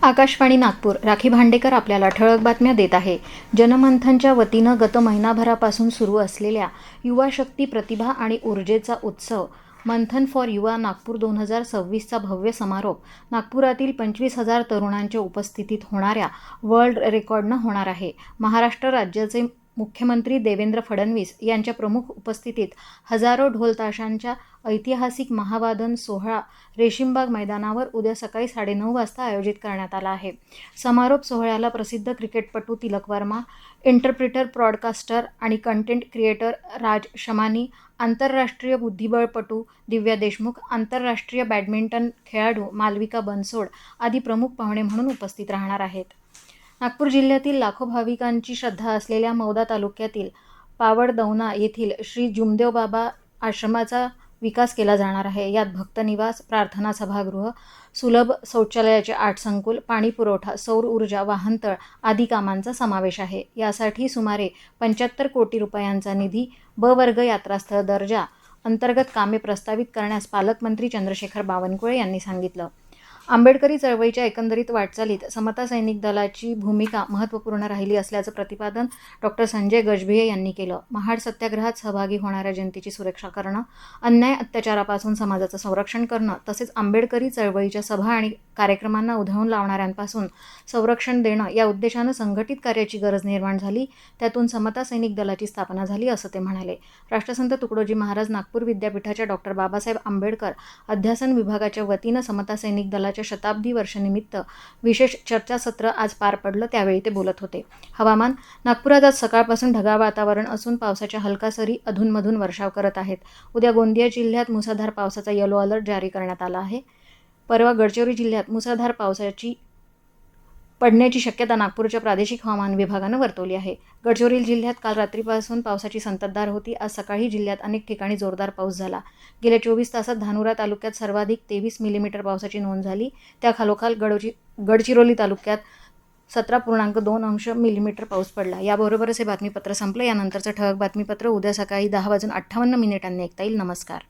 आकाशवाणी नागपूर. राखी भांडेकर आपल्याला ठळक बातम्या देत आहे. जनमंथनच्या वतीनं गत महिनाभरापासून सुरू असलेल्या युवा शक्ती, प्रतिभा आणि ऊर्जेचा उत्सव मंथन फॉर युवा नागपूर 2026चा भव्य समारोप नागपुरातील 25,000 तरुणांच्या उपस्थितीत होणाऱ्या वर्ल्ड रेकॉर्डनं होणार आहे. महाराष्ट्र राज्याचे मुख्यमंत्री देवेंद्र फडणवीस यांच्या प्रमुख उपस्थितीत हजारो ढोलताशांच्या ऐतिहासिक महावादन सोहळा रेशीमबाग मैदानावर उद्या सकाळी 9:30 वाजता आयोजित करण्यात आला आहे. समारोप सोहळ्याला प्रसिद्ध क्रिकेटपटू तिलक वर्मा, इंटरप्रिटर, ब्रॉडकास्टर आणि कंटेंट क्रिएटर राज शमानी, आंतरराष्ट्रीय बुद्धिबळपटू दिव्या देशमुख, आंतरराष्ट्रीय बॅडमिंटन खेळाडू मालविका बनसोड आदी प्रमुख पाहुणे म्हणून उपस्थित राहणार आहेत. नागपूर जिल्ह्यातील लाखो भाविकांची श्रद्धा असलेल्या मौदा तालुक्यातील पावडदौना येथील श्री जुमदेव बाबा आश्रमाचा विकास केला जाणार आहे. यात भक्तनिवास, प्रार्थना सभागृह, सुलभ शौचालयाचे 8 संकुल, पाणी पुरवठा, सौर ऊर्जा, वाहनतळ आदी कामांचा समावेश आहे. यासाठी सुमारे 75 कोटी रुपयांचा निधी ब वर्ग यात्रास्थळ दर्जा अंतर्गत कामे प्रस्तावित करण्यास पालकमंत्री चंद्रशेखर बावनकुळे यांनी सांगितलं. आंबेडकरी चळवळीच्या एकंदरीत वाटचालीत समता सैनिक दलाची भूमिका महत्त्वपूर्ण राहिली असल्याचं प्रतिपादन डॉ. संजय गजभिये यांनी केलं. महाड सत्याग्रहात सहभागी होणाऱ्या जनतेची सुरक्षा करणं, अन्याय अत्याचारापासून समाजाचं संरक्षण करणं तसेच आंबेडकरी चळवळीच्या सभा आणि कार्यक्रमांना उधळून लावणाऱ्यांपासून संरक्षण देणं या उद्देशानं संघटित कार्याची गरज निर्माण झाली. त्यातून समता सैनिक दलाची स्थापना झाली असं ते म्हणाले. राष्ट्रसंत तुकडोजी महाराज नागपूर विद्यापीठाच्या डॉ. बाबासाहेब आंबेडकर अध्यासन विभागाच्या वतीनं समता सैनिक दलाच्या शताब्दी वर्षानिमित्त विशेष चर्चासत्र आज पार पडलं. त्यावेळी ते बोलत होते. हवामान. नागपुरात आज सकाळपासून ढगाळ वातावरण असून पावसाच्या हलका सरी अधूनमधून वर्षाव करत आहेत. उद्या गोंदिया जिल्ह्यात मुसळधार पावसाचा येलो अलर्ट जारी करण्यात आला आहे. परवा गडचिरोली जिल्ह्यात मुसळधार पावसाची पडण्याची शक्यता नागपूरच्या प्रादेशिक हवामान विभागानं वर्तवली आहे. गडचिरोली जिल्ह्यात काल रात्रीपासून पावसाची संततधार होती. आज सकाळी जिल्ह्यात अनेक ठिकाणी जोरदार पाऊस झाला. गेल्या 24 तासात धानुरा तालुक्यात सर्वाधिक 23 मिलीमीटर पावसाची नोंद झाली. त्याखालोखाल गडचिरोली तालुक्यात 17.2 मिलीमीटर पाऊस पडला. याबरोबरच हे बातमीपत्र संपलं. यानंतरचं ठळक बातमीपत्र उद्या सकाळी 10:58 ऐकता येईल. नमस्कार.